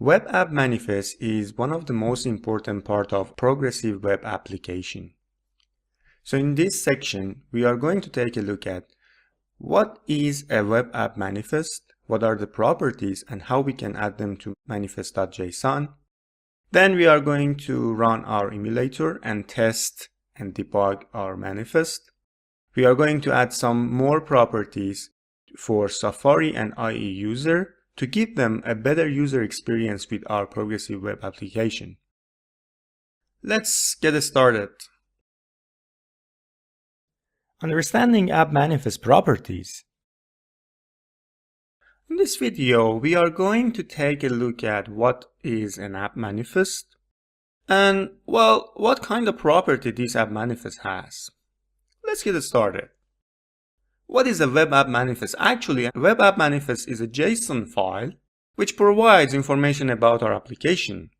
Web app manifest is one of the most important part of progressive web application. So in this section, we are going to take a look at what is a web app manifest, what are the properties and how we can add them to manifest.json. Then we are going to run our emulator and test and debug our manifest. We are going to add some more properties for Safari and IE user to give them a better user experience with our progressive web application. Let's get started. Understanding app manifest properties. In this video, we are going to take a look at what is an app manifest and, well, what kind of property this app manifest has. Let's get started. What is a web app manifest? Actually, a web app manifest is a JSON file which provides information about our application,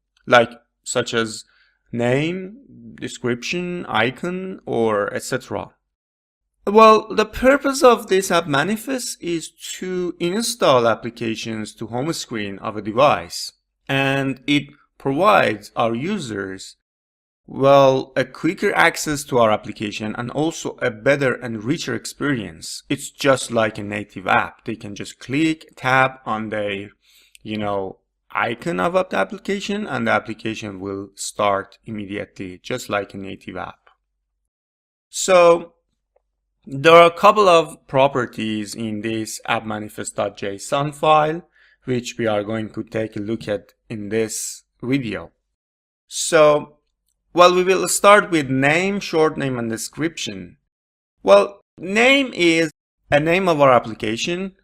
such as name, description, icon, or etc. Well, the purpose of this app manifest is to install applications to home screen of a device, and it provides our users a quicker access to our application and also a better and richer experience. It's just like a native app. They can just click, tap on their, icon of the application and the application will start immediately, just like a native app. So there are a couple of properties in this app manifest.json file, which we are going to take a look at in this video. So, we will start with name, short name, and description. Name is a name of our application,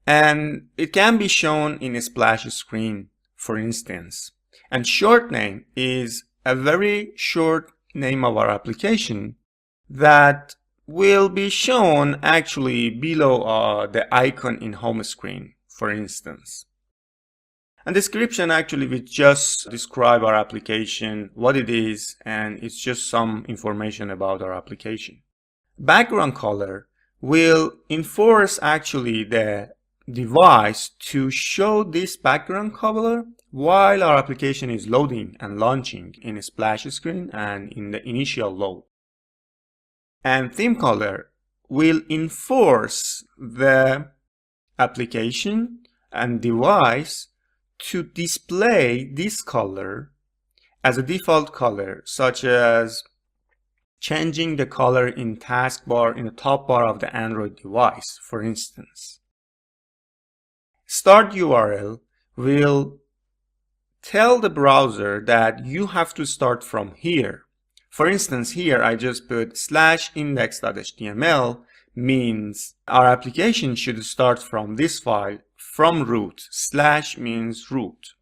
and it can be shown in a splash screen, for instance. And short name is a very short name of our application that will be shown actually below the icon in home screen, for instance. And description actually will just describe our application, what it is, and it's just some information about our application. Background color will enforce actually the device to show this background color while our application is loading and launching in a splash screen and in the initial load. And theme color will enforce the application and device to display this color as a default color, such as changing the color in taskbar in the top bar of the Android device, for instance. Start URL will tell the browser that you have to start from here. For instance, here I just put /index.html means our application should start from this file from root. / means root.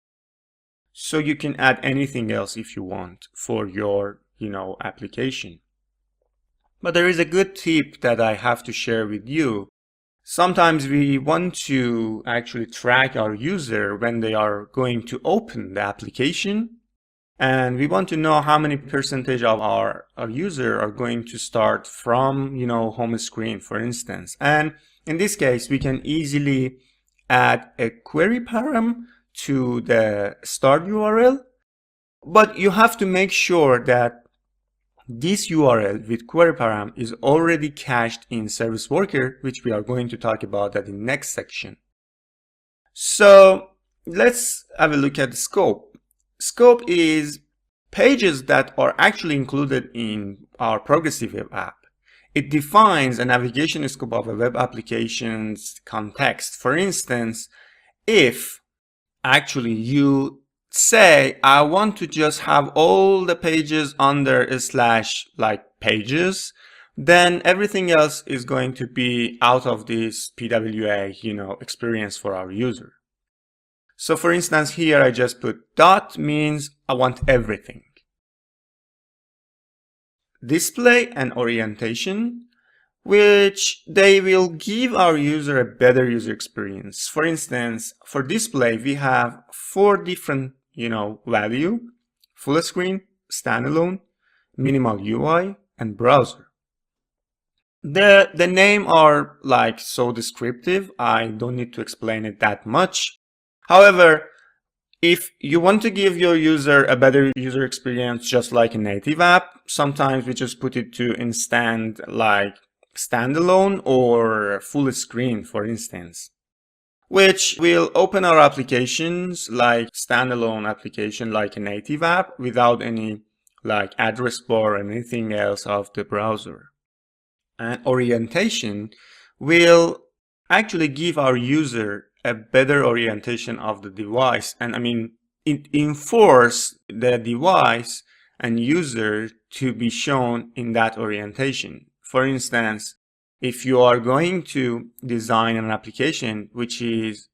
So you can add anything else if you want for your, application. But there is a good tip that I have to share with you. Sometimes we want to actually track our user when they are going to open the application. And we want to know how many percentage of our user are going to start from, home screen, for instance. And in this case, we can easily add a query param to the start URL. But you have to make sure that this URL with query param is already cached in service worker, which we are going to talk about that in next section. So let's have a look at the scope. Scope is pages that are actually included in our progressive web app. It defines a navigation scope of a web application's context. For instance, if actually you say, I want to just have all the pages under a / pages, then everything else is going to be out of this PWA, experience for our user. So for instance, here I just put dot means I want everything. Display and orientation, which they will give our user a better user experience. For instance, for display, we have 4 different, value: full screen, standalone, minimal UI, and browser. The name are so descriptive, I don't need to explain it that much. However, If you want to give your user a better user experience, just like a native app, sometimes we just put it to instant, like standalone or full screen, for instance, which will open our applications like standalone application, like a native app, without any like address bar or anything else of the browser. And orientation will actually give our user a better orientation of the device. And I mean, it enforces the device and user to be shown in that orientation. For instance, if you are going to design an application which is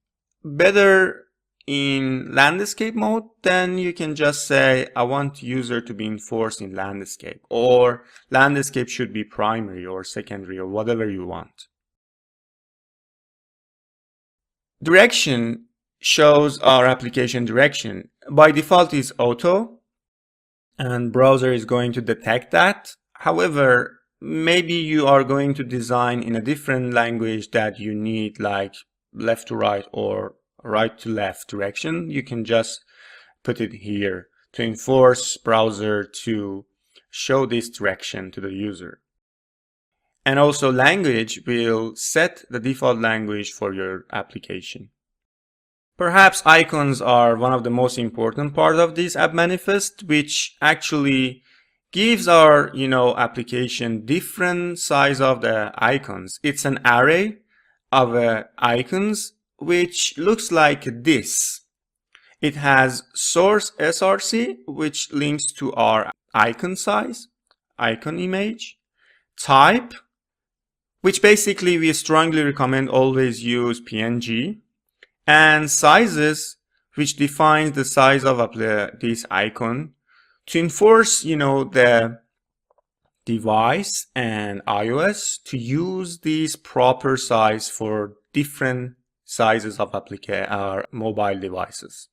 better in landscape mode, then you can just say, I want user to be enforced in landscape, or landscape should be primary or secondary, or whatever you want. Direction shows our application direction. By default is auto, and browser is going to detect that. However, maybe you are going to design in a different language that you need like left to right or right to left direction. You can just put it here to enforce browser to show this direction to the user. And also language will set the default language for your application. Perhaps icons are one of the most important part of this app manifest, which actually gives our application different size of the icons. It's an array of icons which looks like this. It has source src, which links to our icon size, icon image, type, which basically we strongly recommend always use PNG, and sizes, which defines the size of this icon to enforce, the device and iOS to use these proper size for different sizes of mobile devices.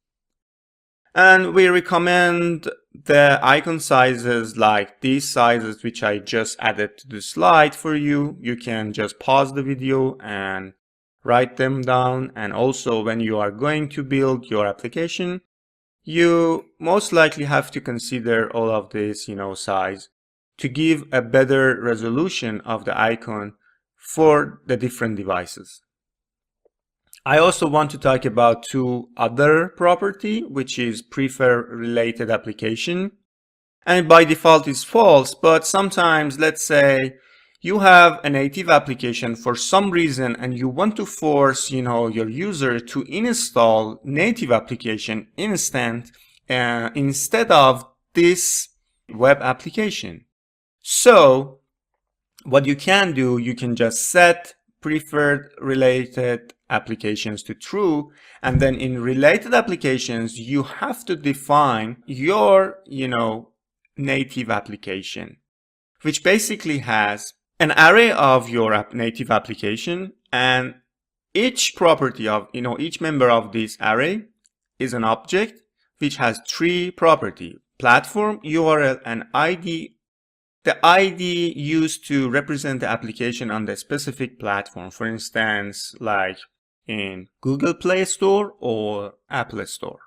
And we recommend the icon sizes like these sizes, which I just added to the slide for you. You can just pause the video and write them down. And also when you are going to build your application, you most likely have to consider all of this, size to give a better resolution of the icon for the different devices. I also want to talk about two other property, which is prefer related application. And by default is false, but sometimes let's say you have a native application for some reason and you want to force, your user to install native application instead of this web application. So what you can do, you can just set preferred related applications to true, and then in related applications you have to define your native application, which basically has an array of your native application, and each property of each member of this array is an object which has three property: platform, URL, and ID. The ID used to represent the application on the specific platform, for instance, like in Google Play Store or Apple Store.